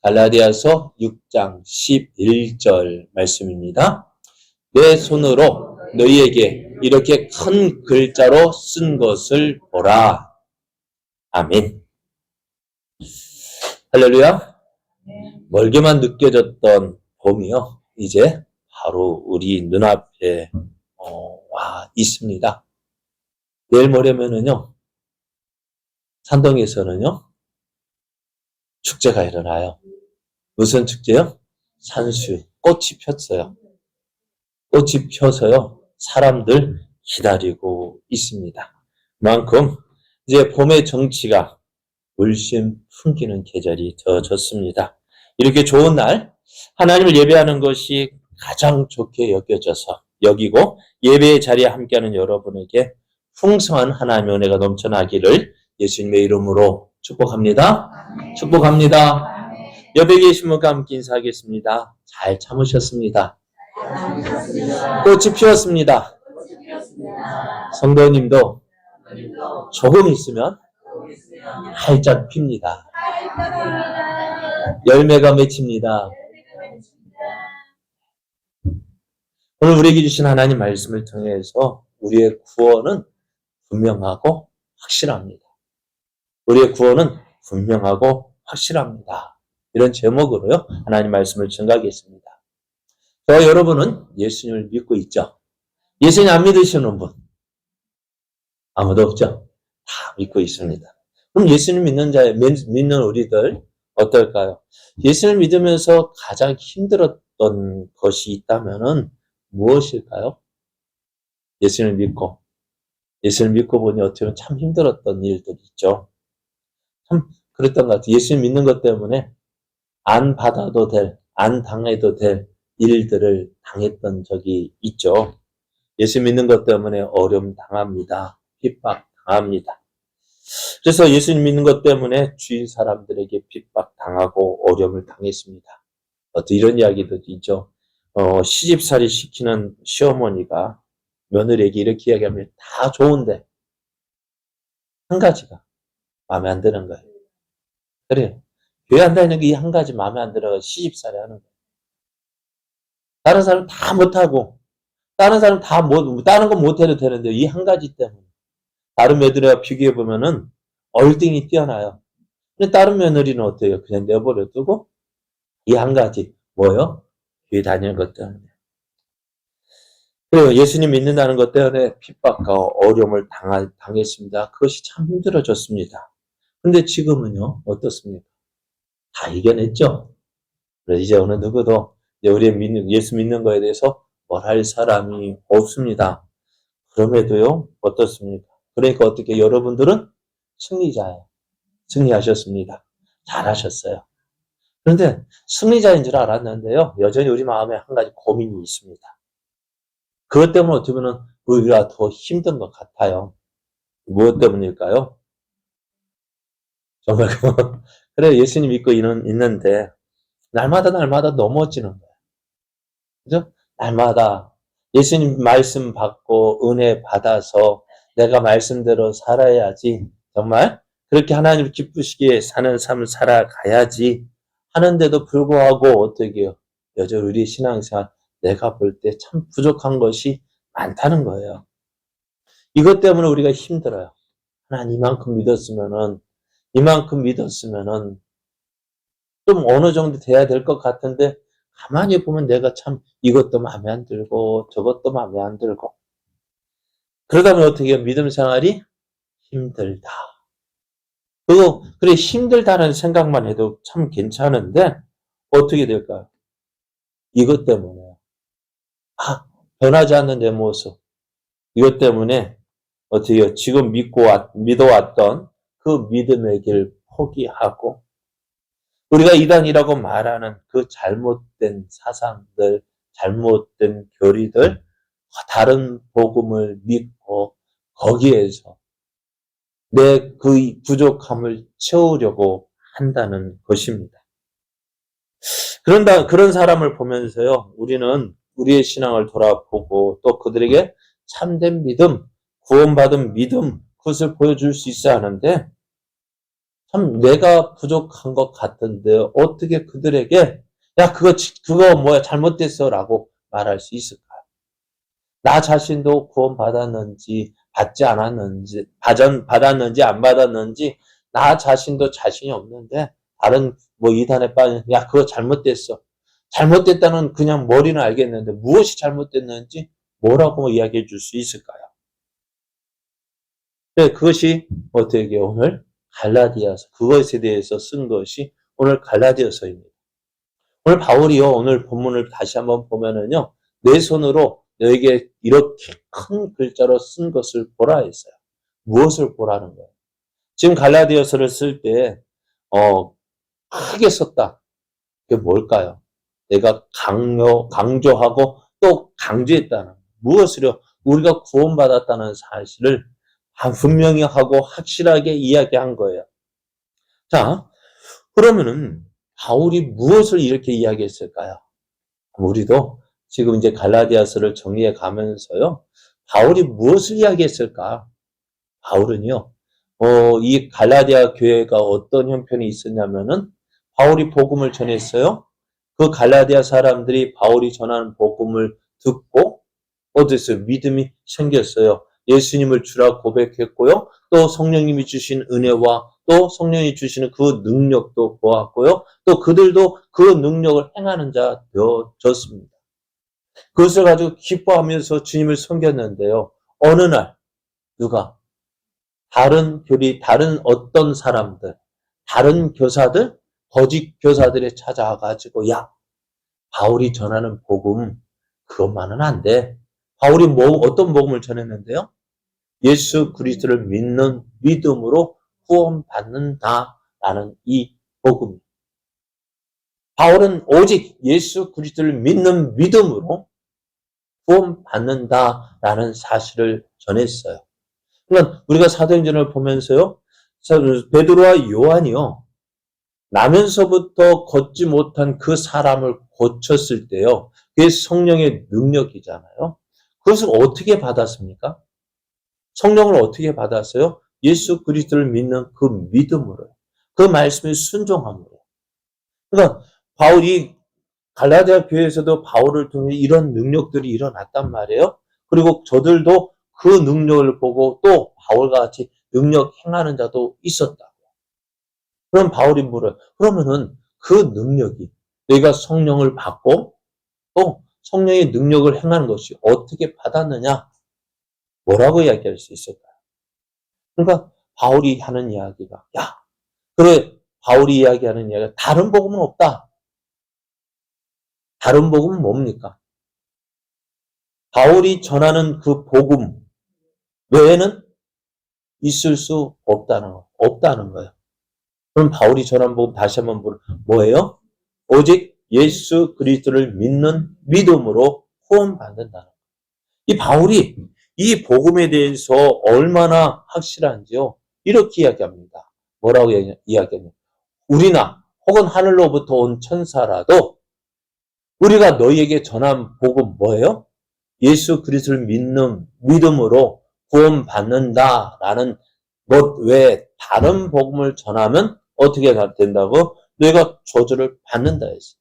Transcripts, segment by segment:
갈라디아서 6장 11절 말씀입니다. 내 손으로 너희에게 이렇게 큰 글자로 쓴 것을 보라. 아멘. 할렐루야. 멀게만 느껴졌던 봄이요, 이제 바로 우리 눈앞에 와 있습니다. 내일 모레면은요, 산동에서는요, 축제가 일어나요. 무슨 축제요? 산수. 꽃이 폈어요. 꽃이 펴서요, 사람들 기다리고 있습니다. 그만큼 이제 봄의 정취가 물씬 풍기는 계절이 되어졌습니다. 이렇게 좋은 날, 하나님을 예배하는 것이 가장 좋게 여기고 예배의 자리에 함께하는 여러분에게 풍성한 하나님의 은혜가 넘쳐나기를 예수님의 이름으로 축복합니다. 축복합니다. 옆에 계신 분과 함께 인사하겠습니다. 잘 참으셨습니다. 꽃이 피었습니다. 성도님도 조금 있으면 활짝 핍니다. 열매가 맺힙니다. 오늘 우리에게 주신 하나님 말씀을 통해서 우리의 구원은 분명하고 확실합니다. 우리의 구원은 분명하고 확실합니다. 이런 제목으로요, 하나님 말씀을 증거하겠습니다. 저와 여러분은 예수님을 믿고 있죠? 예수님 안 믿으시는 분? 아무도 없죠? 다 믿고 있습니다. 그럼 예수님 믿는 우리들 어떨까요? 예수님을 믿으면서 가장 힘들었던 것이 있다면은 무엇일까요? 예수님을 믿고 보니 어떻게 보면 참 힘들었던 일들이 있죠. 참 그랬던 것 같아요. 예수님 믿는 것 때문에 안 받아도 안 당해도 될 일들을 당했던 적이 있죠. 예수 믿는 것 때문에 어려움 당합니다. 핍박 당합니다. 그래서 예수님 믿는 것 때문에 주위 사람들에게 핍박 당하고 어려움을 당했습니다. 또 이런 이야기도 있죠. 시집살이 시키는 시어머니가 며느리에게 이렇게 이야기하면 다 좋은데 한 가지가 마음에 안 드는 거예요. 그래요. 교회 안 다니는 게 이 한 가지 마음에 안 들어서 시집살이 하는 거예요. 다른 사람 다 못하고 다른 사람 다른 건 못해도 되는데 이 한 가지 때문에 다른 며느리와 비교해 보면은 얼등이 뛰어나요. 근데 다른 며느리는 어때요? 그냥 내버려 두고 이 한 가지 뭐요? 교회 다니는 것 때문에. 그리고 예수님 믿는다는 것 때문에 핍박과 어려움을 당했습니다. 그것이 참 힘들어졌습니다. 근데 지금은요, 어떻습니까? 다 이겨냈죠? 그래서 이제 어느 누구도 예수 믿는 거에 대해서 뭘 할 사람이 없습니다. 그럼에도요, 어떻습니까? 그러니까 어떻게 여러분들은 승리자예요. 승리하셨습니다. 잘하셨어요. 그런데 승리자인 줄 알았는데요, 여전히 우리 마음에 한 가지 고민이 있습니다. 그것 때문에 어떻게 보면 우리가 더 힘든 것 같아요. 무엇 때문일까요? 정말 그래 예수님 믿고 있는데 날마다 넘어지는 거예요. 그죠? 날마다 예수님 말씀 받고 은혜 받아서 내가 말씀대로 살아야지, 정말 그렇게 하나님 기쁘시게 사는 삶을 살아가야지 하는데도 불구하고 어떻게 해요? 여전히 우리 신앙생활 내가 볼 때 참 부족한 것이 많다는 거예요. 이것 때문에 우리가 힘들어요. 하나님 이만큼 믿었으면은 좀 어느 정도 돼야 될 것 같은데 가만히 보면 내가 참 이것도 마음에 안 들고 저것도 마음에 안 들고 그러다 보면 어떻게 해요? 믿음 생활이 힘들다. 그래 힘들다는 생각만 해도 참 괜찮은데 어떻게 될까요? 이것 때문에 변하지 않는 내 모습, 이것 때문에 어떻게 해요? 지금 믿어왔던 그 믿음의 길 포기하고 우리가 이단이라고 말하는 그 잘못된 사상들, 잘못된 교리들, 다른 복음을 믿고 거기에서 내 그 부족함을 채우려고 한다는 것입니다. 그런 사람을 보면서요, 우리는 우리의 신앙을 돌아보고 또 그들에게 참된 믿음, 구원받은 믿음, 그것을 보여줄 수 있어야 하는데 참 내가 부족한 것 같은데 어떻게 그들에게 야 그거 뭐야 잘못됐어라고 말할 수 있을까요? 나 자신도 구원받았는지 받지 않았는지 받았는지 안 받았는지 나 자신도 자신이 없는데 다른 뭐 이단에 빠진 야 그거 잘못됐어. 잘못됐다는 그냥 머리는 알겠는데 무엇이 잘못됐는지 뭐라고 이야기해 줄 수 있을까요? 네, 그것이 어떻게 오늘 갈라디아서 그것에 대해서 쓴 것이 오늘 갈라디아서입니다. 오늘 바울이요 오늘 본문을 다시 한번 보면은요 내 손으로 너에게 이렇게 큰 글자로 쓴 것을 보라 했어요. 무엇을 보라는 거예요? 지금 갈라디아서를 쓸 때 크게 썼다. 그게 뭘까요? 내가 강조하고 또 강조했다는 무엇을요? 우리가 구원받았다는 사실을 분명히 하고 확실하게 이야기한 거예요. 자, 그러면은 바울이 무엇을 이렇게 이야기했을까요? 우리도 지금 이제 갈라디아서를 정리해 가면서요. 바울이 무엇을 이야기했을까? 바울은요. 이 갈라디아 교회가 어떤 형편이 있었냐면은 바울이 복음을 전했어요. 그 갈라디아 사람들이 바울이 전하는 복음을 듣고 어땠어요? 믿음이 생겼어요. 예수님을 주라 고백했고요. 또 성령님이 주신 은혜와 또 성령이 주시는 그 능력도 보았고요. 또 그들도 그 능력을 행하는 자 되어졌습니다. 그것을 가지고 기뻐하면서 주님을 섬겼는데요. 어느 날 누가 다른 교리, 다른 어떤 사람들, 다른 교사들, 거짓 교사들에 찾아와가지고 야, 바울이 전하는 복음 그것만은 안 돼. 바울이 어떤 복음을 전했는데요? 예수 그리스도를 믿는 믿음으로 구원받는다라는 이 복음. 바울은 오직 예수 그리스도를 믿는 믿음으로 구원받는다라는 사실을 전했어요. 그러니까 우리가 사도행전을 보면서요. 베드로와 요한이요. 나면서부터 걷지 못한 그 사람을 고쳤을 때요. 그게 성령의 능력이잖아요. 그것을 어떻게 받았습니까? 성령을 어떻게 받았어요? 예수 그리스도를 믿는 그 믿음으로요. 그 말씀에 순종함으로. 그러니까 바울이 갈라디아 교회에서도 바울을 통해 이런 능력들이 일어났단 말이에요. 그리고 저들도 그 능력을 보고 또 바울과 같이 능력 행하는 자도 있었다. 그럼 바울이 물어요. 그러면은 그 능력이 내가 성령을 받고 또 성령의 능력을 행하는 것이 어떻게 받았느냐? 뭐라고 이야기할 수 있을까요? 그러니까 바울이 하는 이야기가 야, 그래 바울이 이야기하는 이야기가 다른 복음은 없다. 다른 복음은 뭡니까? 바울이 전하는 그 복음 외에는 있을 수 없다는 거예요. 그럼 바울이 전한 복음 다시 한번 뭐예요? 오직 예수 그리스도를 믿는 믿음으로 구원받는다는 거예요. 이 바울이 이 복음에 대해서 얼마나 확실한지요? 이렇게 이야기합니다. 뭐라고 이야기하냐? 우리나 혹은 하늘로부터 온 천사라도 우리가 너희에게 전한 복음 뭐예요? 예수 그리스도를 믿는 믿음으로 구원받는다라는 것 외에 다른 복음을 전하면 어떻게 된다고? 너희가 저주를 받는다 했어요.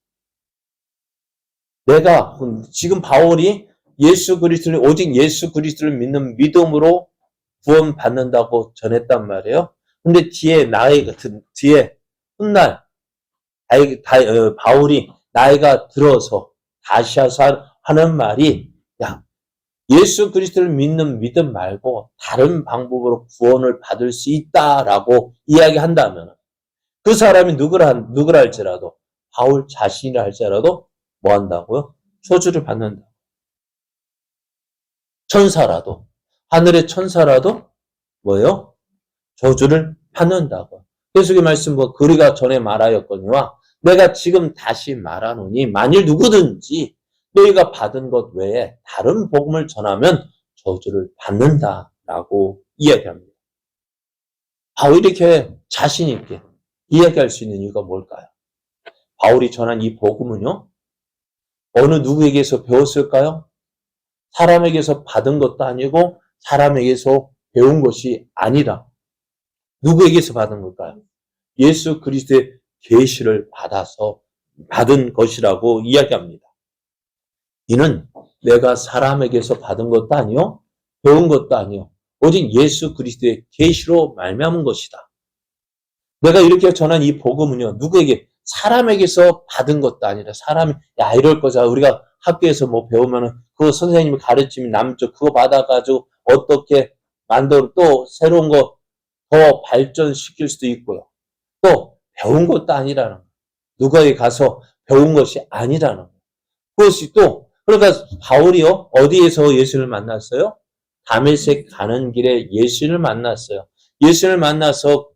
내가 지금 바울이 오직 예수 그리스도를 믿는 믿음으로 구원받는다고 전했단 말이에요. 근데 뒤에 훗날 바울이 나이가 들어서 다시 하는 말이 야 예수 그리스도를 믿는 믿음 말고 다른 방법으로 구원을 받을 수 있다라고 이야기한다면 그 사람이 누구라 할지라도 바울 자신이라 할지라도 뭐 한다고요? 저주를 받는다. 천사라도 하늘의 천사라도 뭐예요? 저주를 받는다고. 그래서 그 말씀 그리가 전에 말하였거니와 내가 지금 다시 말하노니 만일 누구든지 너희가 받은 것 외에 다른 복음을 전하면 저주를 받는다라고 이야기합니다. 바울이 이렇게 자신 있게 이야기할 수 있는 이유가 뭘까요? 바울이 전한 이 복음은요. 어느 누구에게서 배웠을까요? 사람에게서 받은 것도 아니고 사람에게서 배운 것이 아니라 누구에게서 받은 걸까요? 예수 그리스도의 계시를 받은 것이라고 이야기합니다. 이는 내가 사람에게서 받은 것도 아니요, 배운 것도 아니요, 오직 예수 그리스도의 계시로 말미암은 것이다. 내가 이렇게 전한 이 복음은요, 누구에게, 사람에게서 받은 것도 아니라, 사람이 야 이럴 거잖아, 우리가 학교에서 뭐 배우면은 그 선생님이 가르치면 남쪽 그거 받아가지고 어떻게 만들어 또 새로운 거 더 발전시킬 수도 있고요. 또 배운 것도 아니라는 거. 누가에 가서 배운 것이 아니라는 거. 그것이 또, 그러니까 바울이요, 어디에서 예수를 만났어요? 다메섹 가는 길에 예수를 만났어요. 예수를 만나서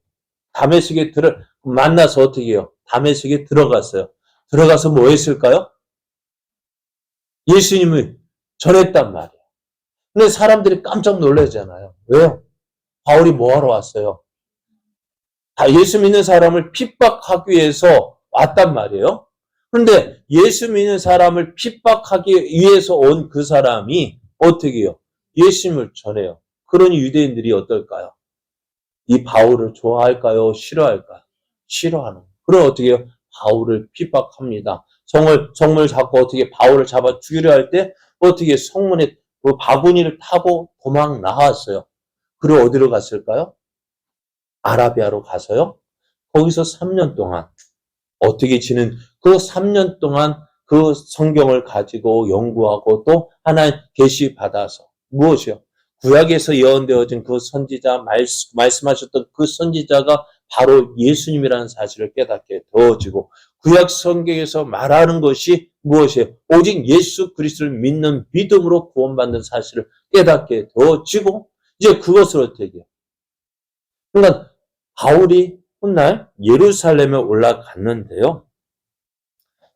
만나서 어떻게 해요? 다메섹에 들어갔어요. 들어가서 뭐 했을까요? 예수님을 전했단 말이에요. 근데 사람들이 깜짝 놀라잖아요. 왜요? 바울이 뭐 하러 왔어요? 다 예수 믿는 사람을 핍박하기 위해서 왔단 말이에요. 그런데 예수 믿는 사람을 핍박하기 위해서 온 그 사람이 어떻게 해요? 예수님을 전해요. 그러니 유대인들이 어떨까요? 이 바울을 좋아할까요? 싫어할까요? 싫어하는. 그럼 어떻게 해요? 바울을 핍박합니다. 성문을 잡고 어떻게 바울을 잡아 죽이려 할 때 어떻게 성문에 그 바구니를 타고 도망 나왔어요. 그리고 어디로 갔을까요? 아라비아로 가서요. 거기서 3년 동안 어떻게 그 3년 동안 그 성경을 가지고 연구하고 또 하나님 계시 받아서 무엇이요? 구약에서 예언되어진 그 선지자 말씀하셨던 그 선지자가 바로 예수님이라는 사실을 깨닫게 되어지고 구약 성경에서 말하는 것이 무엇이에요? 오직 예수 그리스도를 믿는 믿음으로 구원받는 사실을 깨닫게 되어지고 이제 그것을 어떻게 해요? 그러니까 바울이 훗날 예루살렘에 올라갔는데요.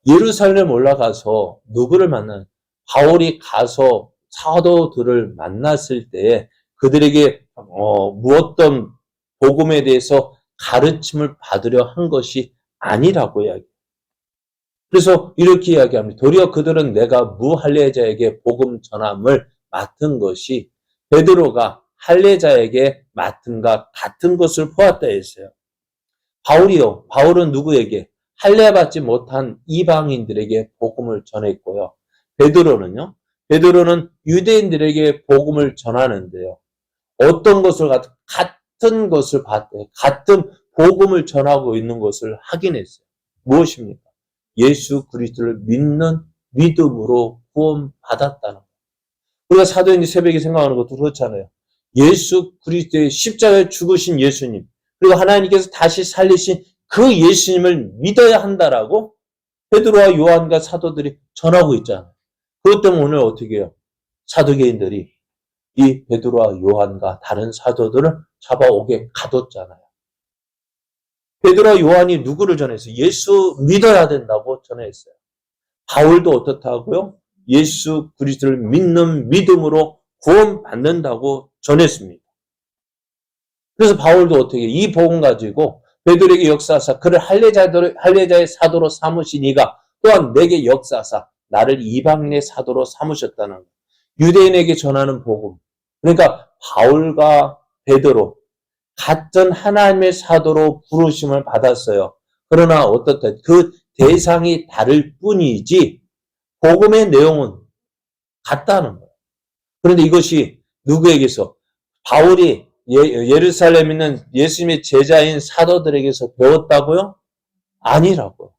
예루살렘 올라가서 누구를 만나요? 바울이 가서 사도들을 만났을 때 그들에게 무엇던 복음에 대해서 가르침을 받으려 한 것이 아니라고 이야기해요. 그래서 이렇게 이야기합니다. 도리어 그들은 내가 무할례자에게 복음 전함을 맡은 것이 베드로가 할례자에게 맡은가 같은 것을 보았다 했어요. 바울은 누구에게? 할례받지 못한 이방인들에게 복음을 전했고요. 베드로는 유대인들에게 복음을 전하는데요. 어떤 것을 같은 것을 봤대요. 같은 복음을 전하고 있는 것을 확인했어요. 무엇입니까? 예수 그리스도를 믿는 믿음으로 구원받았다는 것. 우리가 사도행전 새벽에 생각하는 것도 그렇잖아요. 예수 그리스도의 십자가에 죽으신 예수님, 그리고 하나님께서 다시 살리신 그 예수님을 믿어야 한다라고 베드로와 요한과 사도들이 전하고 있잖아요. 그것 때문에 오늘 어떻게 해요? 사도계인들이 이 베드로와 요한과 다른 사도들을 잡아오게 가뒀잖아요. 베드로와 요한이 누구를 전했어요? 예수 믿어야 된다고 전했어요. 바울도 어떻다고요? 예수 그리스도를 믿는 믿음으로 구원받는다고 전했습니다. 그래서 바울도 어떻게 이 복음 가지고 베드로에게 역사하사 그를 할례자의 사도로 삼으신 이가 또한 내게 역사하사 나를 이방인의 사도로 삼으셨다는 것. 유대인에게 전하는 복음. 그러니까 바울과 베드로 같은 하나님의 사도로 부르심을 받았어요. 그러나 어떻다? 그 대상이 다를 뿐이지 복음의 내용은 같다는 거예요. 그런데 이것이 누구에게서? 바울이 예루살렘에 있는 예수님의 제자인 사도들에게서 배웠다고요? 아니라고요.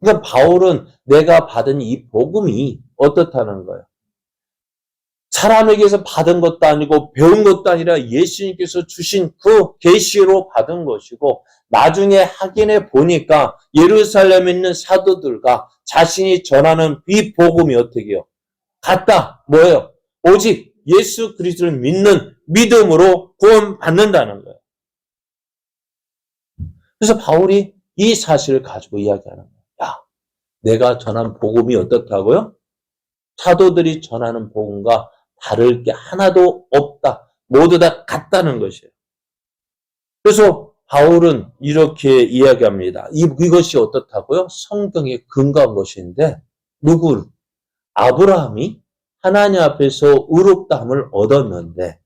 그러니까 바울은 내가 받은 이 복음이 어떻다는 거예요? 사람에게서 받은 것도 아니고 배운 것도 아니라 예수님께서 주신 그 계시로 받은 것이고 나중에 확인해 보니까 예루살렘에 있는 사도들과 자신이 전하는 이 복음이 어떻게 해요? 같다. 뭐예요? 오직 예수 그리스도를 믿는 믿음으로 구원받는다는 거예요. 그래서 바울이 이 사실을 가지고 이야기하는 거예요. 야, 내가 전한 복음이 어떻다고요? 사도들이 전하는 복음과 다를 게 하나도 없다. 모두 다 같다는 것이에요. 그래서 바울은 이렇게 이야기합니다. 이것이 어떻다고요? 성경에 근거한 것인데 누구? 아브라함이 하나님 앞에서 의롭다함을 얻었는데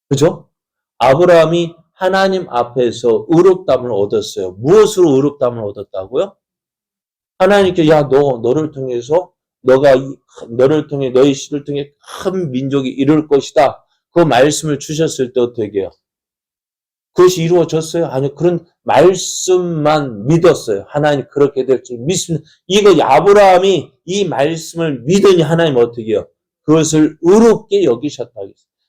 그죠? 아브라함이 하나님 앞에서 의롭다함을 얻었어요. 무엇으로 의롭다함을 얻었다고요? 하나님께 너를 통해서 너를 통해 너의 씨를 통해 큰 민족이 이룰 것이다. 그 말씀을 주셨을 때 어떻게 해요? 그것이 이루어졌어요? 아니요. 그런 말씀만 믿었어요. 하나님 그렇게 될 줄 믿습니다. 이거 아브라함이 이 말씀을 믿으니 하나님 어떻게 해요? 그것을 의롭게 여기셨다.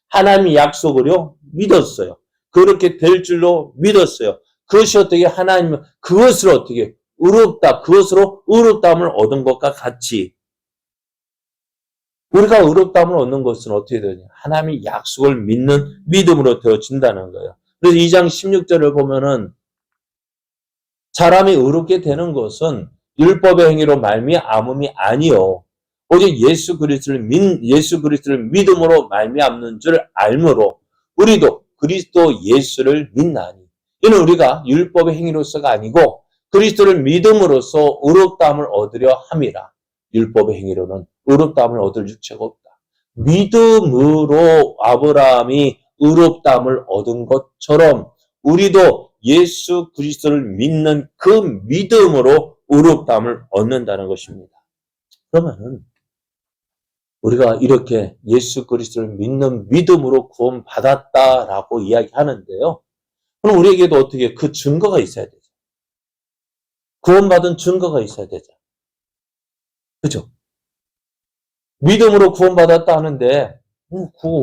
하나님의 약속을요 믿었어요. 그렇게 될 줄로 믿었어요. 그것이 어떻게 하나님은 그것을 어떻게 의롭다. 그것으로 의롭다함을 얻은 것과 같이 우리가 의롭다함을 얻는 것은 어떻게 되냐? 하나님의 약속을 믿는 믿음으로 되어진다는 거예요. 그래서 2장 16절을 보면은 사람이 의롭게 되는 것은 율법의 행위로 말미암음이 아니요 오직 예수 그리스도를 믿음으로 말미암는 줄 알므로 우리도 그리스도 예수를 믿나니 이는 우리가 율법의 행위로서가 아니고 그리스도를 믿음으로써 의롭다함을 얻으려 함이라. 율법의 행위로는 의롭다함을 얻을 육체가 없다. 믿음으로 아브라함이 의롭다함을 얻은 것처럼 우리도 예수 그리스도를 믿는 그 믿음으로 의롭다함을 얻는다는 것입니다. 그러면은 우리가 이렇게 예수 그리스도를 믿는 믿음으로 구원받았다라고 이야기하는데요. 그럼 우리에게도 어떻게 그 증거가 있어야 되죠. 구원받은 증거가 있어야 되죠. 그죠? 믿음으로 구원받았다 하는데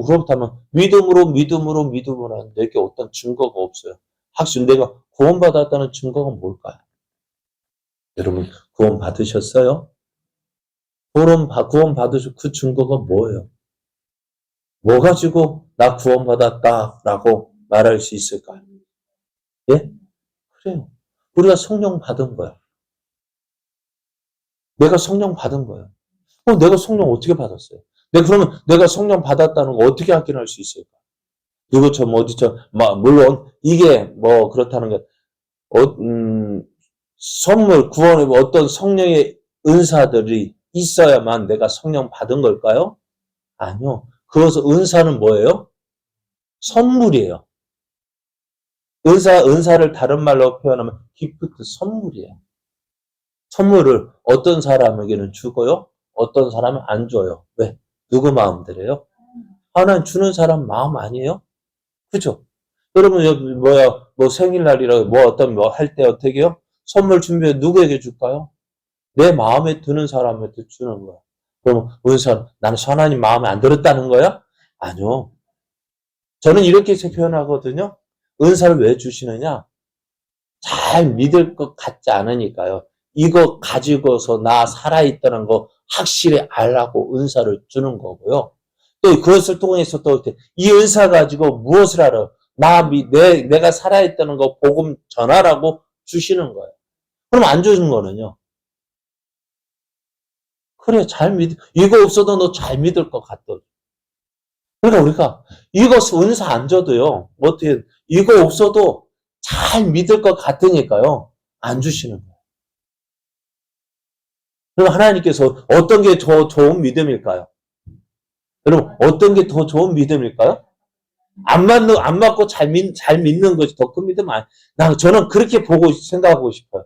그렇다면 믿음으로 하는데 내게 어떤 증거가 없어요. 혹시 내가 구원받았다는 증거가 뭘까요? 여러분 구원 받으셨어요? 구원 받으신 그 증거가 뭐예요? 뭐 가지고 나 구원 받았다라고 말할 수 있을까요? 예? 그래요. 우리가 성령 받은 거야. 내가 성령 받은 거예요. 내가 성령 어떻게 받았어요? 그러면 내가 성령 받았다는 거 어떻게 확인할 수 있을까? 이것처럼 물론 이게 그렇다는 것, 선물, 구원의 어떤 성령의 은사들이 있어야만 내가 성령 받은 걸까요? 아니요. 그것은 은사는 뭐예요? 선물이에요. 은사를 다른 말로 표현하면 기프트, 선물이에요. 선물을 어떤 사람에게는 주고요. 어떤 사람은 안 줘요. 왜? 누구 마음대로요? 하나님 주는 사람 마음 아니에요? 그죠? 여러분, 생일날이라고, 할 때 어떻게 해요? 선물 준비해 누구에게 줄까요? 내 마음에 드는 사람한테 주는 거야. 그럼, 나는 하나님 마음에 안 들었다는 거야? 아니요. 저는 이렇게 표현하거든요. 은사를 왜 주시느냐? 잘 믿을 것 같지 않으니까요. 이거 가지고서 나 살아있다는 거 확실히 알라고 은사를 주는 거고요. 또 그것을 통해서 또 이 은사 가지고 무엇을 알아? 내가 살아있다는 거 복음 전하라고 주시는 거예요. 그럼 안 주는 거는요? 그래, 이거 없어도 너 잘 믿을 것 같더라. 그러니까 우리가 이거 은사 안 줘도요, 이거 없어도 잘 믿을 것 같으니까요, 안 주시는 거예요. 그럼 하나님께서 어떤 게 더 좋은 믿음일까요? 여러분, 어떤 게 더 좋은 믿음일까요? 안 맞고 잘 믿는 것이 더 큰 믿음 저는 그렇게 생각하고 싶어요.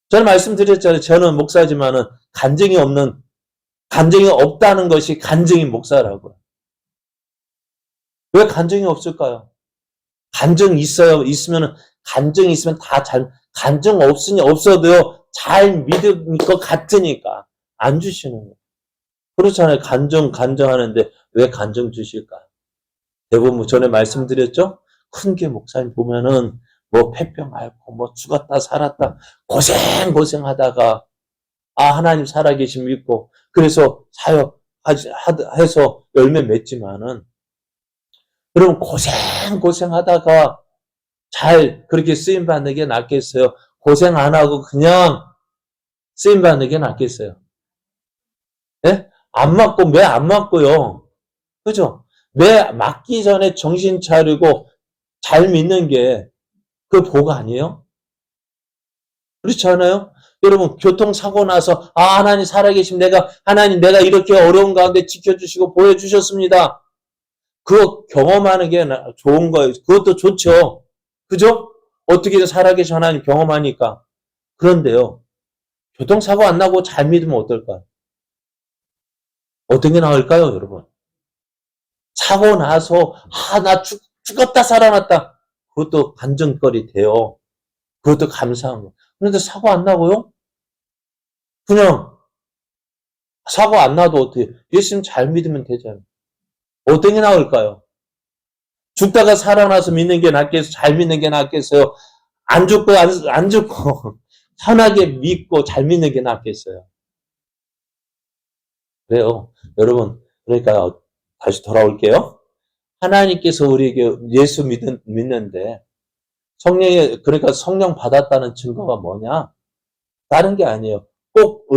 저는 말씀드렸잖아요. 저는 목사지만은 간증이 없다는 것이 간증인 목사라고요. 왜 간증이 없을까요? 간증이 있으면 간증 없어도요, 잘 믿을 것 같으니까 안 주시는 거예요. 그렇잖아요. 간증하는데 왜 간증 주실까요? 대부분 전에 말씀드렸죠? 큰 게 목사님 보면은 폐병 앓고 죽었다 살았다 고생하다가 하나님 살아계신 믿고 그래서 해서 열매 맺지만은 여러분 고생하다가 잘 그렇게 쓰임 받는 게 낫겠어요? 고생 안 하고 그냥 쓰임 받는 게 낫겠어요? 예? 왜 안 맞고요? 그죠? 매 맞기 전에 정신 차리고 잘 믿는 게 그 복 아니에요? 그렇지 않아요? 여러분, 교통사고 나서, 하나님 살아계시면 하나님 내가 이렇게 어려운 가운데 지켜주시고 보여주셨습니다. 그거 경험하는 게 좋은 거예요. 그것도 좋죠. 그죠? 어떻게든 살아계신 하나님 경험하니까. 그런데요, 교통사고 안 나고 잘 믿으면 어떨까요? 어떤 게 나을까요, 여러분? 사고 나서, 나 죽었다, 살아났다. 그것도 간증거리 돼요. 그것도 감사한 거. 그런데 사고 안 나고요? 그냥, 사고 안 나도 어떻게, 예수님 잘 믿으면 되잖아요. 어떤 게 나을까요? 죽다가 살아나서 믿는 게 낫겠어요? 잘 믿는 게 낫겠어요? 안 죽고, 안 죽고, 편하게 믿고 잘 믿는 게 낫겠어요? 그래요. 여러분, 그러니까 다시 돌아올게요. 하나님께서 우리에게 예수 믿는데, 그러니까 성령 받았다는 증거가 뭐냐? 다른 게 아니에요. 꼭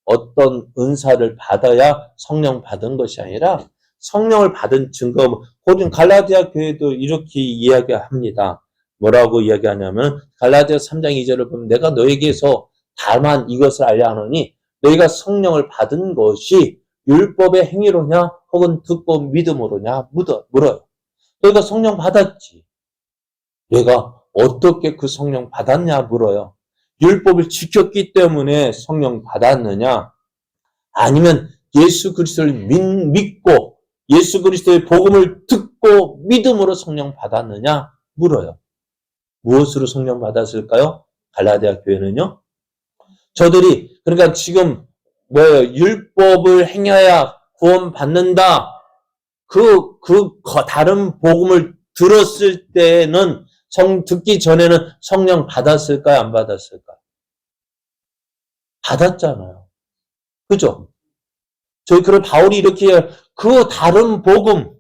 어떤 은사를 받아야 성령 받은 것이 아니라 성령을 받은 증거, 고린 갈라디아 교회도 이렇게 이야기합니다. 뭐라고 이야기하냐면 갈라디아 3장 2절을 보면 내가 너에게서 다만 이것을 알려 하노니 너희가 성령을 받은 것이 율법의 행위로냐 혹은 듣고 믿음으로냐 물어요. 너희가 성령 받았지. 내가 어떻게 그 성령 받았냐 물어요. 율법을 지켰기 때문에 성령 받았느냐? 아니면 예수 그리스도를 믿고 예수 그리스도의 복음을 듣고 믿음으로 성령 받았느냐? 물어요. 무엇으로 성령 받았을까요? 갈라디아 교회는요. 저들이 그러니까 지금 뭐예요? 율법을 행해야 구원 받는다. 다른 복음을 들었을 때는 듣기 전에는 성령 받았을까요? 안 받았을까요? 받았잖아요. 그죠? 그럼 바울이 이렇게 해요. 그 다른 복음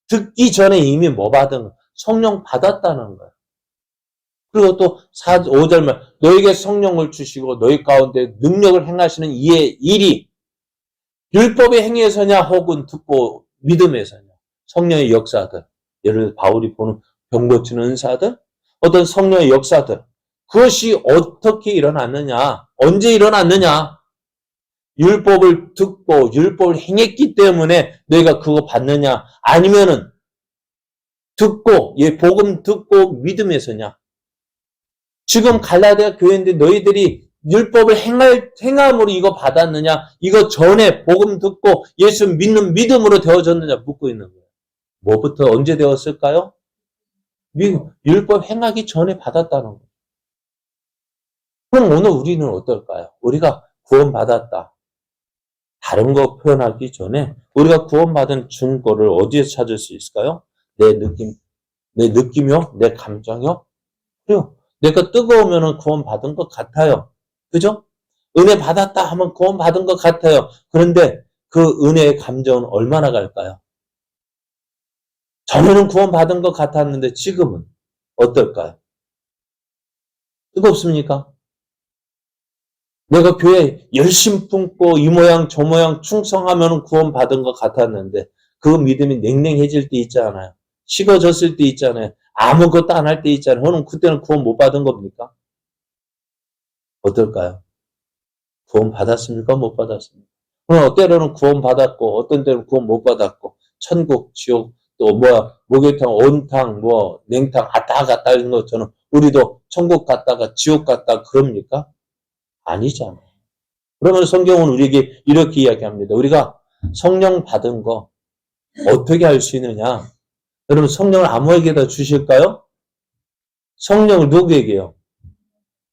듣기 전에 이미 뭐 받은 성령 받았다는 거예요. 그리고 또 5절만 너에게 성령을 주시고 너희 가운데 능력을 행하시는 이의 일이 율법의 행위에서냐 혹은 듣고 믿음에서냐 성령의 역사들 예를 들어 바울이 보는 병 고치는 은사들 어떤 성령의 역사들 그것이 어떻게 일어났느냐 언제 일어났느냐 율법을 듣고 율법을 행했기 때문에 너희가 그거 받느냐 아니면은 듣고 복음 듣고 믿음에서냐 지금 갈라디아 교회인데 너희들이 율법을 행함으로 이거 받았느냐 이거 전에 복음 듣고 예수 믿는 믿음으로 되어졌느냐 묻고 있는 거예요. 뭐부터 언제 되었을까요? 율법 행하기 전에 받았다는 거예요. 그럼 오늘 우리는 어떨까요? 우리가 구원받았다. 다른 거 표현하기 전에 우리가 구원받은 증거를 어디에서 찾을 수 있을까요? 내 느낌이요? 내 감정이요? 그래요. 내가 뜨거우면 구원받은 것 같아요. 그죠? 은혜 받았다 하면 구원받은 것 같아요. 그런데 그 은혜의 감정은 얼마나 갈까요? 전에는 구원받은 것 같았는데 지금은 어떨까요? 뜨겁습니까? 내가 교회 열심 품고 이 모양 저 모양 충성하면 구원받은 것 같았는데 그 믿음이 냉랭해질 때 있잖아요. 식어졌을 때 있잖아요. 아무것도 안 할 때 있잖아요. 그럼 그때는 구원 못 받은 겁니까? 어떨까요? 구원 받았습니까? 못 받았습니까? 그럼 때로는 구원 받았고 어떤 때는 구원 못 받았고 천국, 지옥, 또 목욕탕, 온탕, 냉탕 왔다 갔다 하는 것처럼 우리도 천국 갔다가 지옥 갔다가 그럽니까? 아니잖아요. 그러면 성경은 우리에게 이렇게 이야기합니다. 우리가 성령 받은 거 어떻게 할 수 있느냐? 여러분 성령을 아무에게나 주실까요? 성령을 누구에게요?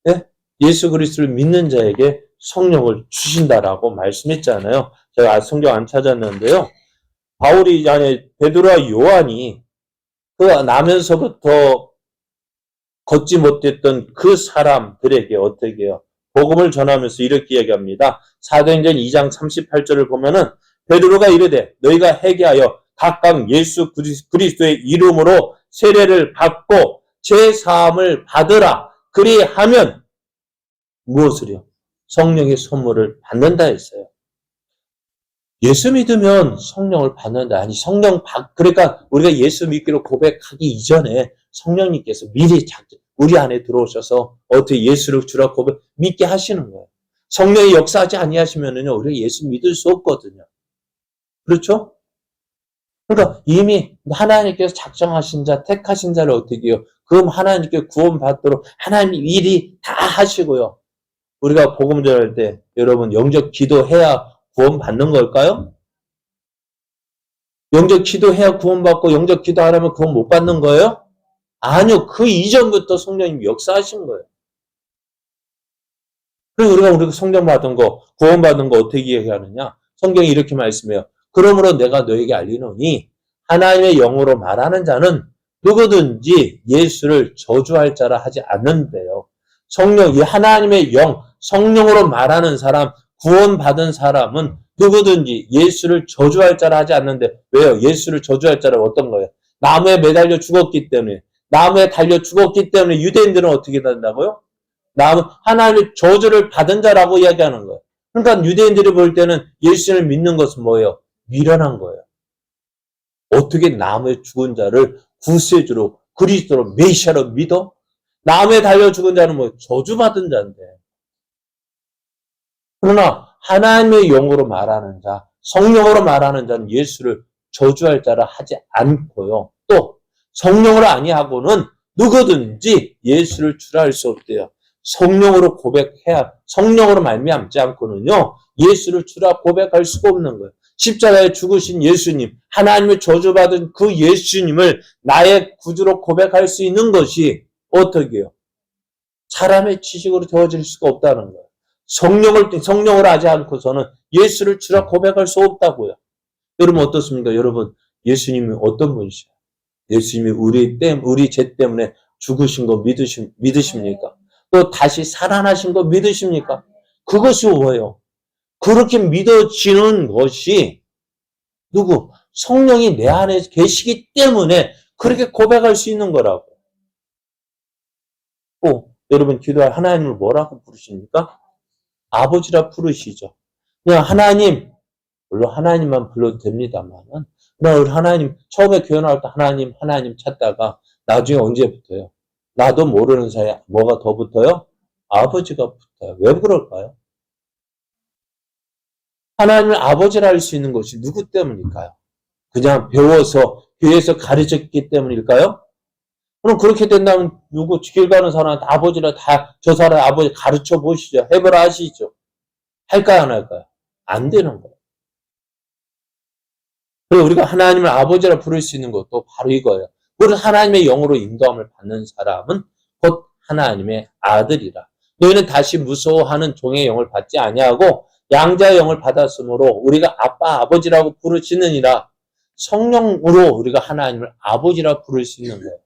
네? 예수 그리스도를 믿는 자에게 성령을 주신다라고 말씀했잖아요. 제가 성경 안 찾았는데요. 바울이 베드로와 요한이 그 나면서부터 걷지 못했던 그 사람들에게 어떻게 해요? 복음을 전하면서 이렇게 얘기합니다. 사도행전 2장 38절을 보면은 베드로가 이르되 너희가 회개하여 각각 예수 그리스도의 이름으로 세례를 받고 제사함을 받으라. 그리하면 무엇을요? 성령의 선물을 받는다 했어요. 예수 믿으면 성령을 받는다. 아니 그러니까 우리가 예수 믿기로 고백하기 이전에 성령님께서 미리 우리 안에 들어오셔서 어떻게 예수를 주라 믿게 하시는 거예요. 성령이 역사하지 아니하시면은요 우리가 예수 믿을 수 없거든요. 그렇죠? 그러니까 이미 하나님께서 작정하신 자, 택하신 자를 어떻게 해요? 그럼 하나님께 구원받도록 하나님이 미리 다 하시고요. 우리가 복음 전할 때 여러분 영적 기도해야 구원받는 걸까요? 영적 기도해야 구원받고 영적 기도 안 하면 구원 못 받는 거예요? 아니요. 그 이전부터 성령님이 역사하신 거예요. 그래서 우리가 성령 받은 거, 구원받은 거 어떻게 얘기하느냐? 성경이 이렇게 말씀해요. 그러므로 내가 너에게 알리노니 하나님의 영으로 말하는 자는 누구든지 예수를 저주할 자라 하지 않는데요. 성령, 이 하나님의 영, 성령으로 말하는 사람, 구원받은 사람은 누구든지 예수를 저주할 자라 하지 않는데 왜요? 예수를 저주할 자라 어떤 거예요? 나무에 매달려 죽었기 때문에 나무에 달려 죽었기 때문에 유대인들은 어떻게 된다고요? 하나님의 저주를 받은 자라고 이야기하는 거예요. 그러니까 유대인들이 볼 때는 예수를 믿는 것은 뭐예요? 미련한 거예요. 어떻게 나무에 죽은 자를 구세주로 그리스도로 메시아로 믿어? 나무에 달려 죽은 자는 뭐 저주받은 자인데. 그러나 하나님의 영으로 말하는 자, 성령으로 말하는 자는 예수를 저주할 자라 하지 않고요. 또 성령으로 아니하고는 누구든지 예수를 주라 할 수 없대요. 성령으로 고백해야, 성령으로 말미암지 않고는요, 예수를 주라 고백할 수가 없는 거예요. 십자가에 죽으신 예수님, 하나님의 저주받은 그 예수님을 나의 구주로 고백할 수 있는 것이 어떻게 해요? 사람의 지식으로 되어질 수가 없다는 거예요. 성령을 하지 않고서는 예수를 주라 고백할 수 없다고요. 여러분 어떻습니까? 여러분, 예수님이 어떤 분이세요? 예수님이 우리 죄 때문에 죽으신 거 믿으십니까? 또 다시 살아나신 거 믿으십니까? 그것이 뭐예요? 그렇게 믿어지는 것이 성령이 내 안에 계시기 때문에 그렇게 고백할 수 있는 거라고. 여러분 기도할 하나님을 뭐라고 부르십니까? 아버지라 부르시죠. 그냥 하나님, 물론 하나님만 불러도 됩니다만은, 우리 하나님, 처음에 교회 나올 때 하나님 찾다가 나중에 언제 붙어요? 나도 모르는 사이에 뭐가 더 붙어요? 아버지가 붙어요. 왜 그럴까요? 하나님을 아버지라 할 수 있는 것이 누구 때문일까요? 그냥 배워서 교회에서 가르쳤기 때문일까요? 그럼 그렇게 된다면 길 가는 사람한테 아버지라 저 사람 아버지 가르쳐 보시죠. 해보라 하시죠. 할까요, 안 할까요? 안 되는 거예요. 그리고 우리가 하나님을 아버지라 부를 수 있는 것도 바로 이거예요. 우리 하나님의 영으로 인도함을 받는 사람은 곧 하나님의 아들이라. 너희는 다시 무서워하는 종의 영을 받지 아니하고 양자의 영을 받았으므로 우리가 아빠, 아버지라고 부르시느니라. 성령으로 우리가 하나님을 아버지라 부를 수 있는 거예요.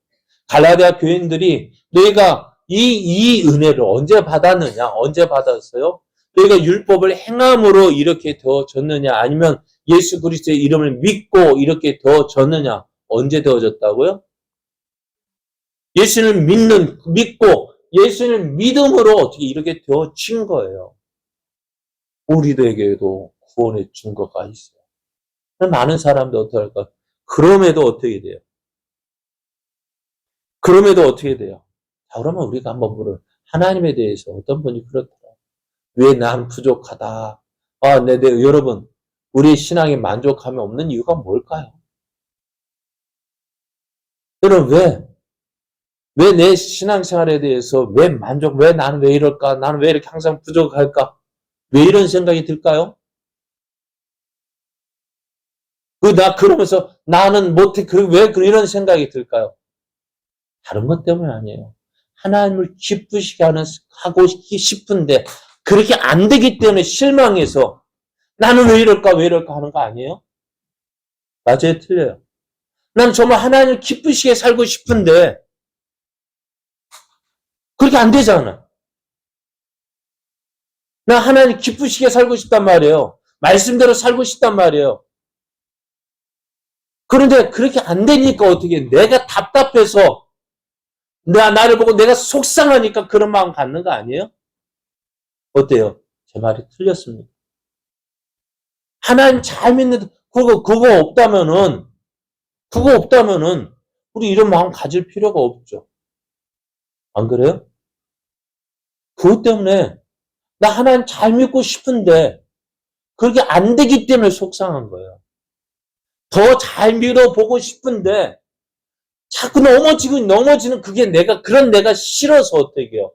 갈라디아 교인들이 너희가 이 은혜를 언제 받았느냐? 언제 받았어요? 너희가 율법을 행함으로 이렇게 되어졌느냐? 아니면 예수 그리스도의 이름을 믿고 이렇게 되어졌느냐? 언제 되어졌다고요? 예수를 믿고 예수를 믿음으로 어떻게 이렇게 되어진 거예요. 우리들에게도 구원의 증거가 있어요. 많은 사람들 어떻게 할까? 그럼에도 어떻게 돼요? 자, 그러면 우리가 한번 물어요. 하나님에 대해서 어떤 분이 그렇더라. 왜 난 부족하다. 여러분, 우리 신앙에 만족함이 없는 이유가 뭘까요? 여러분, 왜 내 신앙생활에 대해서 왜 나는 왜 이럴까? 나는 왜 이렇게 항상 부족할까? 왜 이런 생각이 들까요? 그러면서 나는 못해. 왜 이런 생각이 들까요? 다른 것 때문이 아니에요. 하나님을 기쁘시게 하고 싶은데, 그렇게 안 되기 때문에 실망해서, 나는 왜 이럴까 하는 거 아니에요? 맞아요, 틀려요. 난 정말 하나님을 기쁘시게 살고 싶은데, 그렇게 안 되잖아. 나 하나님 기쁘시게 살고 싶단 말이에요. 말씀대로 살고 싶단 말이에요. 그런데 그렇게 안 되니까 어떻게 내가 답답해서 나를 보고 내가 속상하니까 그런 마음 갖는 거 아니에요? 어때요? 제 말이 틀렸습니다. 하나님 잘 믿는데 그거 없다면은 우리 이런 마음 가질 필요가 없죠. 안 그래요? 그것 때문에 나 하나님 잘 믿고 싶은데 그렇게 안 되기 때문에 속상한 거예요. 더 잘 밀어보고 싶은데 자꾸 넘어지는 그게 그런 내가 싫어서 어떻게 해요?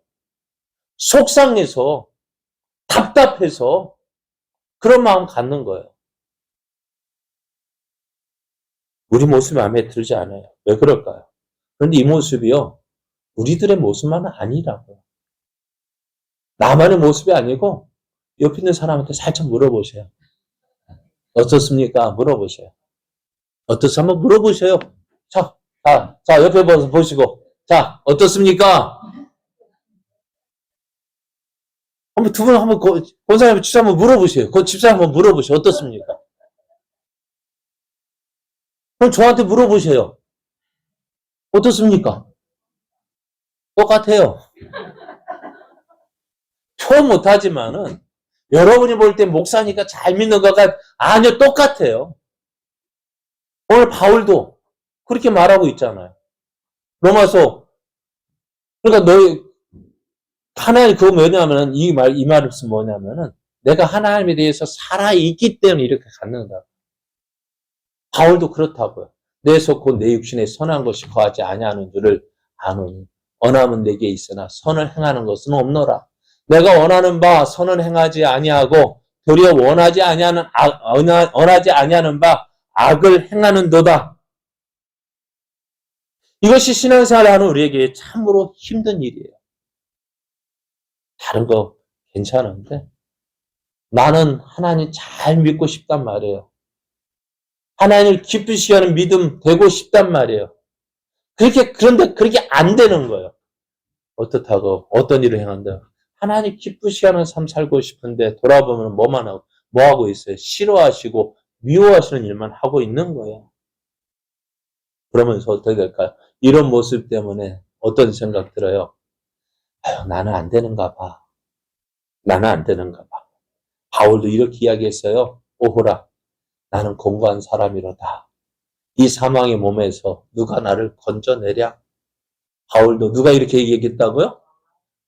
속상해서, 답답해서 그런 마음 갖는 거예요. 우리 모습이 마음에 들지 않아요. 왜 그럴까요? 그런데 이 모습이요, 우리들의 모습만은 아니라고요. 나만의 모습이 아니고 옆에 있는 사람한테 살짝 물어보세요. 어떻습니까? 물어보세요. 어떻습니까? 한번 물어보세요. 자, 옆에 보시고. 자, 어떻습니까? 한번 두 분 한번 권사님 집사 한번 물어보세요. 그 집사 한번 물어보세요. 어떻습니까? 그럼 저한테 물어보세요. 어떻습니까? 똑같아요. 표현 못하지만은 여러분이 볼 때 목사니까 잘 믿는 거가 아니요, 똑같아요. 오늘 바울도 그렇게 말하고 있잖아요. 로마서. 그러니까 하나님 그거 뭐냐면은 이 말씀 뭐냐면은 내가 하나님에 대해서 살아있기 때문에 이렇게 갖는다. 바울도 그렇다고요. 내 속 곧 내 육신에 선한 것이 거하지 아니하는 줄을 아노니 원함은 내게 있으나 선을 행하는 것은 없노라. 내가 원하는 바 선은 행하지 아니하고 도리어 원하지 아니하는 바 악을 행하는도다. 이것이 신앙생활을 하는 우리에게 참으로 힘든 일이에요. 다른 거 괜찮은데 나는 하나님 잘 믿고 싶단 말이에요. 하나님을 기쁘시게 하는 믿음 되고 싶단 말이에요. 그런데 그렇게 안 되는 거예요. 어떻다고, 어떤 일을 행한다. 하나님 기쁘시게 하는 삶 살고 싶은데 돌아보면 뭐 하고 있어요? 싫어하시고 미워하시는 일만 하고 있는 거예요. 그러면서 어떻게 될까요? 이런 모습 때문에 어떤 생각 들어요? 아유, 나는 안 되는가 봐. 나는 안 되는가 봐. 바울도 이렇게 이야기했어요. 오호라, 나는 공고한 사람이로다. 이 사망의 몸에서 누가 나를 건져내랴? 바울도 누가 이렇게 얘기했다고요?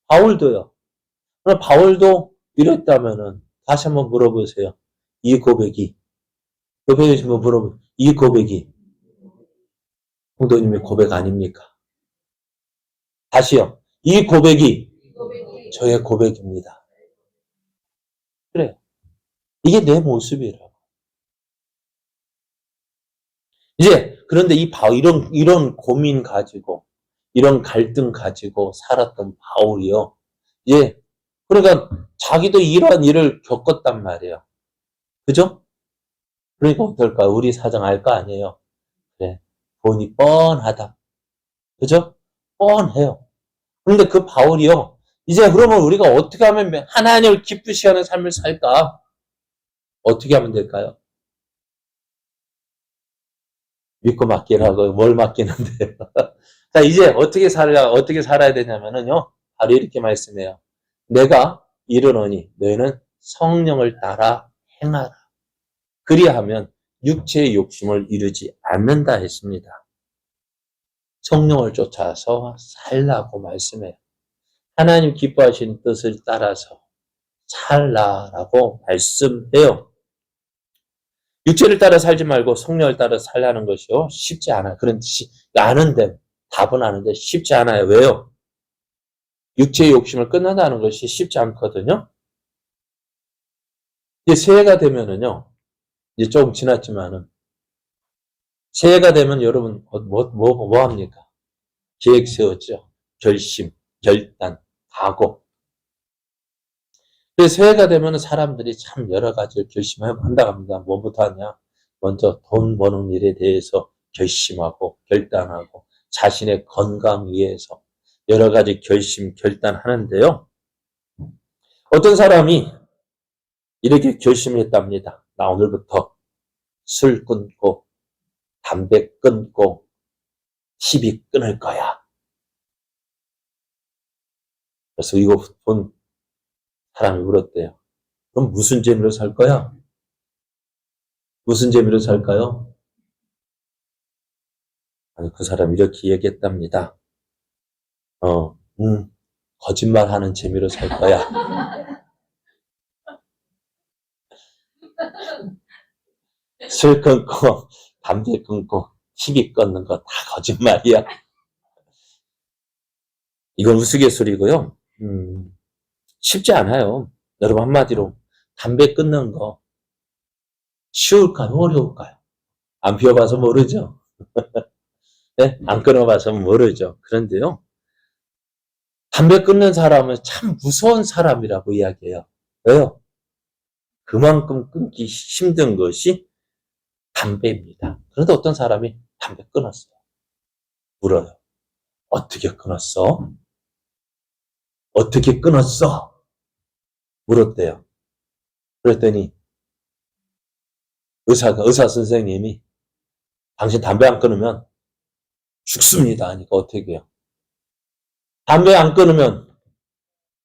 바울도요. 그럼 바울도 이랬다면은 다시 한번 물어보세요. 이 고백이 이 고백이 성도님의 고백 아닙니까? 다시요. 이 고백이 저의 고백입니다. 그래요. 이게 내 모습이라고. 이제 그런데 이런 고민 가지고 이런 갈등 가지고 살았던 바울이요. 이제 그러니까 자기도 이러한 일을 겪었단 말이에요. 그죠? 그러니까 어떨까요? 우리 사정 알 거 아니에요. 그래. 본이 뻔하다. 그죠? 뻔해요. 그런데 그 바울이요. 이제 그러면 우리가 어떻게 하면 하나님을 기쁘시게 하는 삶을 살까? 어떻게 하면 될까요? 믿고 맡기라고 뭘 맡기는데요. 자, 이제 어떻게 살아야 되냐면은요. 바로 이렇게 말씀해요. 내가 이르노니 너희는 성령을 따라 행하라. 그리하면 육체의 욕심을 이루지 않는다 했습니다. 성령을 쫓아서 살라고 말씀해요. 하나님 기뻐하시는 뜻을 따라서 살라라고 말씀해요. 육체를 따라 살지 말고 성령을 따라 살라는 것이요. 쉽지 않아요. 그런 뜻이 아는데 답은 아는데 쉽지 않아요. 왜요? 육체의 욕심을 끊는다는 것이 쉽지 않거든요. 이제 새해가 되면은요. 이제 조금 지났지만은 새해가 되면 여러분 뭐 합니까? 계획 세웠죠. 결심, 결단, 각오. 그래서 새해가 되면 사람들이 참 여러 가지를 결심한다고 합니다. 뭐부터 하냐? 먼저 돈 버는 일에 대해서 결심하고 결단하고 자신의 건강 위해서 여러 가지 결심, 결단하는데요. 어떤 사람이 이렇게 결심했답니다. 나 오늘부터 술 끊고 담배 끊고 TV 끊을 거야. 그래서 이거 본 사람이 물었대요. 그럼 무슨 재미로 살 거야? 무슨 재미로 살까요? 아니, 그 사람이 이렇게 얘기했답니다. 거짓말하는 재미로 살 거야. 술 끊고 담배 끊고 TV 끊는 거 다 거짓말이야. 이건 우스갯소리고요. 쉽지 않아요. 여러분 한마디로 담배 끊는 거 쉬울까요? 어려울까요? 안 피워봐서 모르죠. 네? 안 끊어봐서 모르죠. 그런데요. 담배 끊는 사람은 참 무서운 사람이라고 이야기해요. 왜요? 그만큼 끊기 힘든 것이 담배입니다. 그런데 어떤 사람이 담배 끊었어요. 물어요. 어떻게 끊었어? 어떻게 끊었어? 물었대요. 그랬더니 의사 선생님이 당신 담배 안 끊으면 죽습니다 하니까 어떻게 해요? 담배 안 끊으면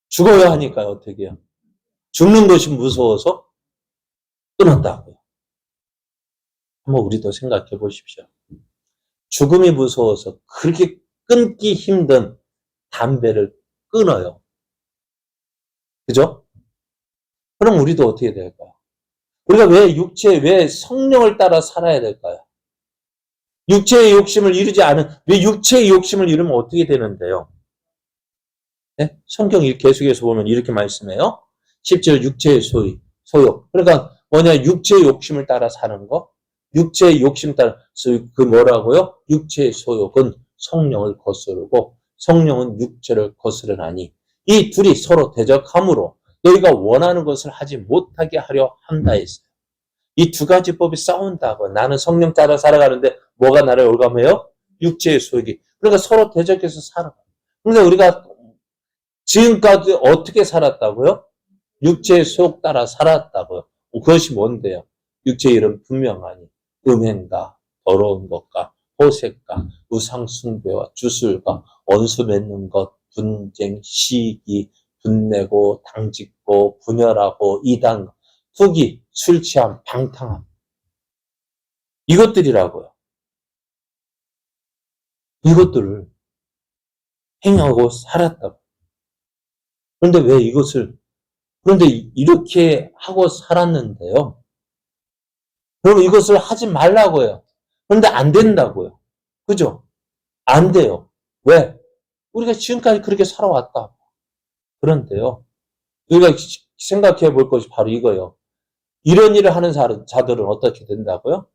죽어야 하니까요. 어떻게 해요? 죽는 것이 무서워서 끊었다고요. 한번 우리도 생각해 보십시오. 죽음이 무서워서 그렇게 끊기 힘든 담배를 끊어요. 그죠? 그럼 우리도 어떻게 될까요? 우리가 왜 성령을 따라 살아야 될까요? 육체의 욕심을 이루지 않은, 왜 육체의 욕심을 이루면 어떻게 되는데요? 네? 성경 계속해서 보면 이렇게 말씀해요. 10절 육체의 소욕. 그러니까 뭐냐, 육체의 욕심을 따라 사는 거. 육체의 욕심 따라, 그 뭐라고요? 육체의 소욕은 성령을 거스르고 성령은 육체를 거스르나니 이 둘이 서로 대적함으로 너희가 원하는 것을 하지 못하게 하려 한다 했어요. 이 두 가지 법이 싸운다고. 나는 성령 따라 살아가는데 뭐가 나를 올감해요? 육체의 소욕이. 그러니까 서로 대적해서 살아가요. 그러니까 우리가 지금까지 어떻게 살았다고요? 육체의 소욕 따라 살았다고요. 그것이 뭔데요? 육체의 일은 분명하니 음행과 더러운 것과 호색과 우상숭배와 주술과 원수 맺는 것, 분쟁, 시기, 분내고 당짓고 분열하고 이단, 투기, 술 취함, 방탕함. 이것들이라고요. 이것들을 행하고 살았다고. 그런데 이렇게 하고 살았는데요. 그럼 이것을 하지 말라고요. 그런데 안 된다고요. 그죠? 안 돼요. 왜? 우리가 지금까지 그렇게 살아왔다. 그런데요. 우리가 생각해 볼 것이 바로 이거예요. 이런 일을 하는 자들은 어떻게 된다고요?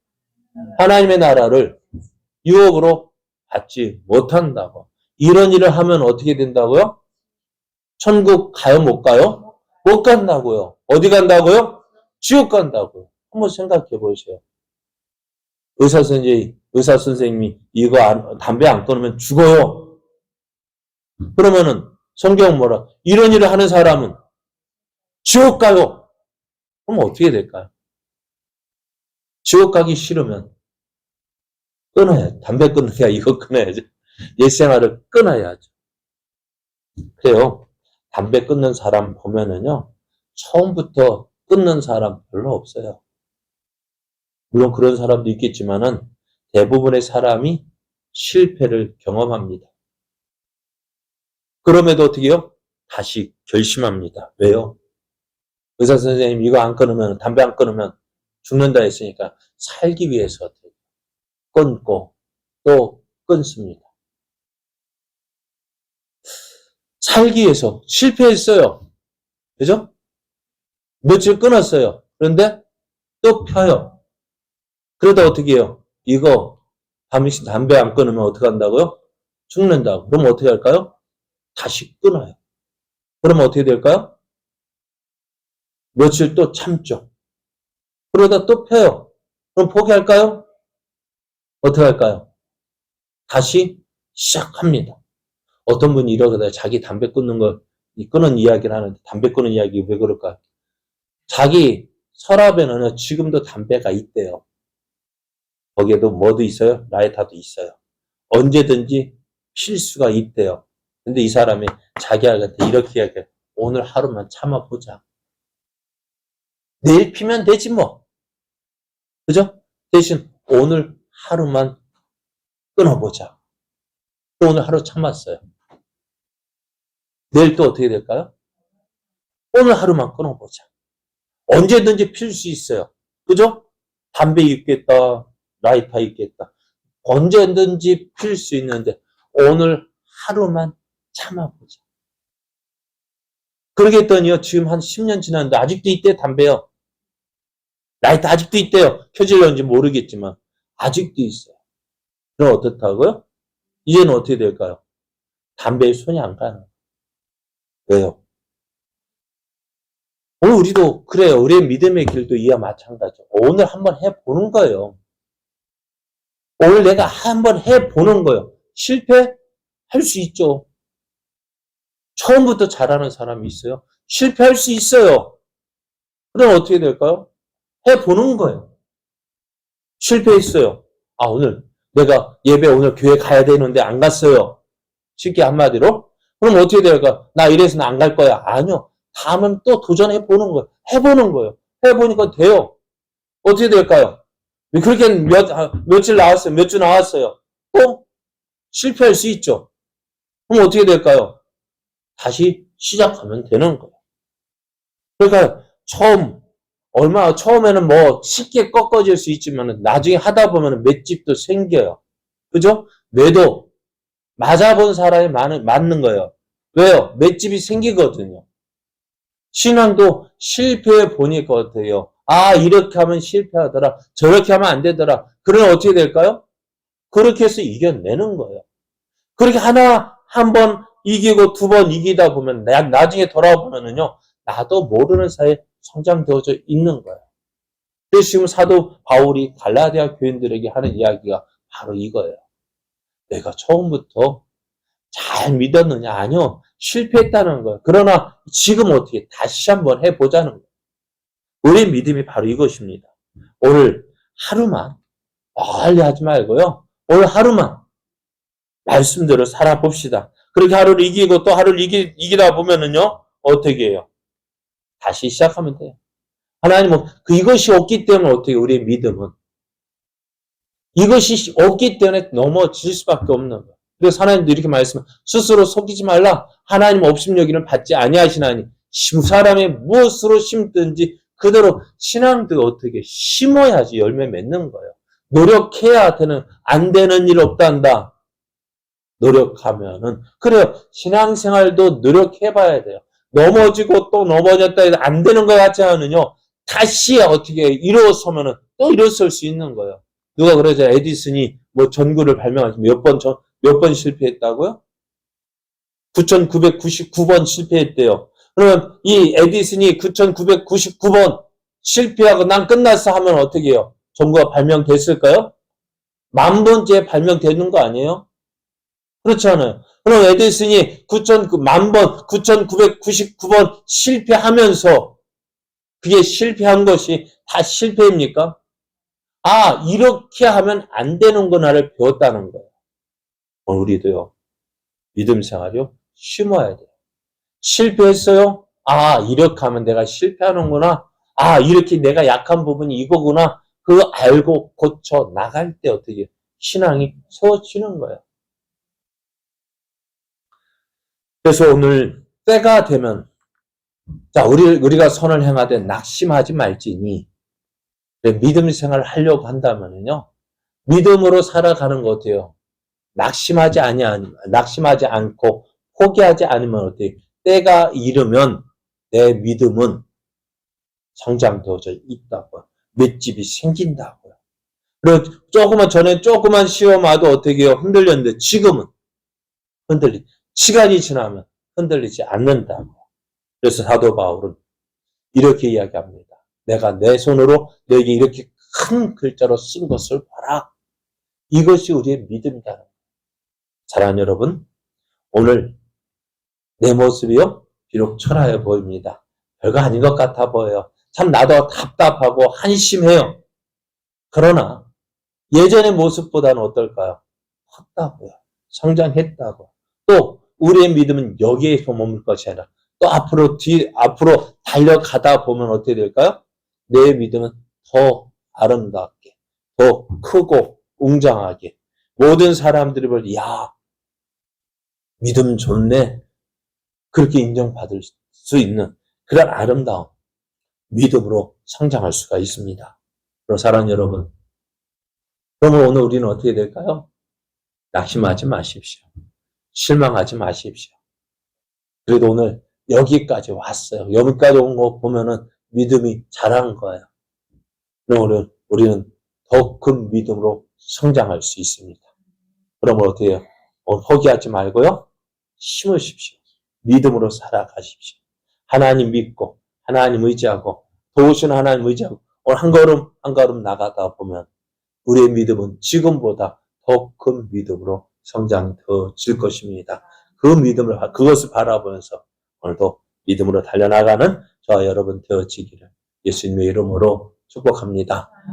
하나님의 나라를 유업으로 받지 못한다고. 이런 일을 하면 어떻게 된다고요? 천국 가요, 못 가요? 못 간다고요. 어디 간다고요? 지옥 간다고요. 한번 생각해 보세요. 의사 선생님이 담배 안 끊으면 죽어요. 그러면은 성경은 뭐라? 이런 일을 하는 사람은 지옥 가요. 그럼 어떻게 될까요? 지옥 가기 싫으면 끊어야죠. 담배 끊는 게 이거 끊어야죠. 옛생활을 끊어야죠. 그래요. 담배 끊는 사람 보면은요, 처음부터 끊는 사람 별로 없어요. 물론 그런 사람도 있겠지만은 대부분의 사람이 실패를 경험합니다. 그럼에도 어떻게 해요? 다시 결심합니다. 왜요? 의사 선생님 이거 안 끊으면, 담배 안 끊으면 죽는다 했으니까 살기 위해서 끊고 또 끊습니다. 살기 위해서 실패했어요. 그죠? 며칠 끊었어요. 그런데 또 펴요. 그러다 어떻게 해요? 이거 담배 안 끊으면 어떻게 한다고요? 죽는다고. 그럼 어떻게 할까요? 다시 끊어요. 그러면 어떻게 될까요? 며칠 또 참죠. 그러다 또 펴요. 그럼 포기할까요? 어떻게 할까요? 다시 시작합니다. 어떤 분이 이러거든요. 자기 담배 끊는 이야기를 하는데 담배 끊는 이야기 왜 그럴까요? 자기 서랍에는 지금도 담배가 있대요. 거기에도 뭐도 있어요? 라이터도 있어요. 언제든지 필 수가 있대요. 근데 이 사람이 자기한테 이렇게 이야기해요. 오늘 하루만 참아보자. 내일 피면 되지 뭐. 그죠? 대신 오늘 하루만 끊어보자. 또 오늘 하루 참았어요. 내일 또 어떻게 될까요? 오늘 하루만 끊어보자. 언제든지 필 수 있어요. 그죠? 담배 있겠다. 라이터 있겠다. 언제든지 필 수 있는데 오늘 하루만 참아보자. 그러겠더니요, 지금 한 10년 지났는데 아직도 있대, 담배요. 라이터 아직도 있대요. 켜질런지 모르겠지만 아직도 있어요. 그럼 어떻다고요? 이제는 어떻게 될까요? 담배에 손이 안 가요. 왜요? 오늘 우리도 그래요. 우리의 믿음의 길도 이와 마찬가지죠. 오늘 한번 해보는 거예요. 오늘 내가 한번 해보는 거예요. 실패할 수 있죠. 처음부터 잘하는 사람이 있어요. 실패할 수 있어요. 그럼 어떻게 될까요? 해보는 거예요. 실패했어요. 아, 오늘 내가 예배 오늘 교회 가야 되는데 안 갔어요. 쉽게 한마디로. 그럼 어떻게 될까요? 나 이래서는 안 갈 거야. 아니요. 다음은 또 도전해보는 거예요. 해보는 거예요. 해보니까 돼요. 어떻게 될까요? 그렇게 며칠 나왔어요. 몇 주 나왔어요. 또 실패할 수 있죠. 그럼 어떻게 될까요? 다시 시작하면 되는 거예요. 그러니까 처음에는 뭐 쉽게 꺾어질 수 있지만 나중에 하다 보면 맷집도 생겨요. 그죠? 매도 맞아본 사람이 맞는 거예요. 왜요? 맷집이 생기거든요. 신앙도 실패해 보니까 어때요? 아, 이렇게 하면 실패하더라. 저렇게 하면 안 되더라. 그러면 어떻게 될까요? 그렇게 해서 이겨내는 거예요. 그렇게 한 번 이기고 두 번 이기다 보면 나중에 돌아보면은요, 나도 모르는 사이에 성장되어져 있는 거예요. 그래서 지금 사도 바울이 갈라디아 교인들에게 하는 이야기가 바로 이거예요. 내가 처음부터 잘 믿었느냐? 아니요. 실패했다는 거예요. 그러나 지금 어떻게 다시 한번 해보자는 거예요. 우리의 믿음이 바로 이것입니다. 오늘 하루만 멀리 하지 말고요. 오늘 하루만 말씀대로 살아봅시다. 그렇게 하루를 이기고 또 하루를 이기다 보면은요, 어떻게 해요? 다시 시작하면 돼요. 하나님은 이것이 없기 때문에 어떻게 우리의 믿음은 이것이 없기 때문에 넘어질 수밖에 없는 거예요. 그래서 하나님도 이렇게 말씀해요. 스스로 속이지 말라. 하나님 없음 여기는 받지 아니하시나니 사람이 무엇으로 심든지 그대로 신앙도 어떻게 심어야지 열매 맺는 거예요. 노력해야 안 되는 일 없단다. 노력하면은 그래요. 신앙생활도 노력해봐야 돼요. 넘어지고 또 넘어졌다 해서 안 되는 것 같지 않으면요. 다시 어떻게 일어서면은 또 일어설 수 있는 거예요. 누가 그러죠? 에디슨이 뭐 전구를 발명하지 몇 번 실패했다고요? 9,999번 실패했대요. 그러면 이 에디슨이 9,999번 실패하고 난 끝났어 하면 어떻게 해요? 전구가 발명됐을까요? 10,000번째 발명되는 거 아니에요? 그렇지 않아요. 그럼 에디슨이 10,000번, 9,999번 실패하면서 그게 실패한 것이 다 실패입니까? 아, 이렇게 하면 안 되는구나를 배웠다는 거예요. 우리도요, 믿음 생활이요, 심어야 돼요. 실패했어요? 아, 이렇게 하면 내가 실패하는구나. 아, 이렇게 내가 약한 부분이 이거구나. 그거 알고 고쳐 나갈 때 어떻게 신앙이 세워지는 거예요. 그래서 오늘 때가 되면 자, 우리가 선을 행하되 낙심하지 말지니 믿음 생활을 하려고 한다면요. 믿음으로 살아가는 거 어때요? 낙심하지 않고 포기하지 않으면 어때요? 때가 이르면 내 믿음은 성장되어져 있다고요. 맷집이 생긴다고요. 그리고 전에 조그만 시험 와도 어떻게 해요? 흔들렸는데 지금은 시간이 지나면 흔들리지 않는다고. 그래서 사도 바울은 이렇게 이야기합니다. 내가 내 손으로 너에게 이렇게 큰 글자로 쓴 것을 봐라. 이것이 우리의 믿음이다. 사랑하는 여러분, 오늘 내 모습이요? 비록 초라해 보입니다. 별거 아닌 것 같아 보여요. 참 나도 답답하고 한심해요. 그러나 예전의 모습보다는 어떨까요? 컸다고요. 성장했다고. 또 우리의 믿음은 여기에서 머물 것이 아니라 또 앞으로 달려가다 보면 어떻게 될까요? 내 믿음은 더 아름답게, 더 크고 웅장하게 모든 사람들이 볼 야, 믿음 좋네. 그렇게 인정받을 수 있는 그런 아름다운 믿음으로 성장할 수가 있습니다. 그럼 사랑하는 여러분, 그러면 오늘 우리는 어떻게 될까요? 낙심하지 마십시오. 실망하지 마십시오. 그래도 오늘 여기까지 왔어요. 여기까지 온 거 보면은 믿음이 자란 거예요. 그럼 우리는 더 큰 믿음으로 성장할 수 있습니다. 그러면 어떻게 해요? 포기하지 말고요. 심으십시오. 믿음으로 살아가십시오. 하나님 믿고, 하나님 의지하고, 도우시는 하나님 의지하고, 오늘 한 걸음, 한 걸음 나가다 보면 우리의 믿음은 지금보다 더 큰 믿음으로 성장되어질 것입니다. 그것을 바라보면서 오늘도 믿음으로 달려나가는 저와 여러분 되어지기를 예수님의 이름으로 축복합니다.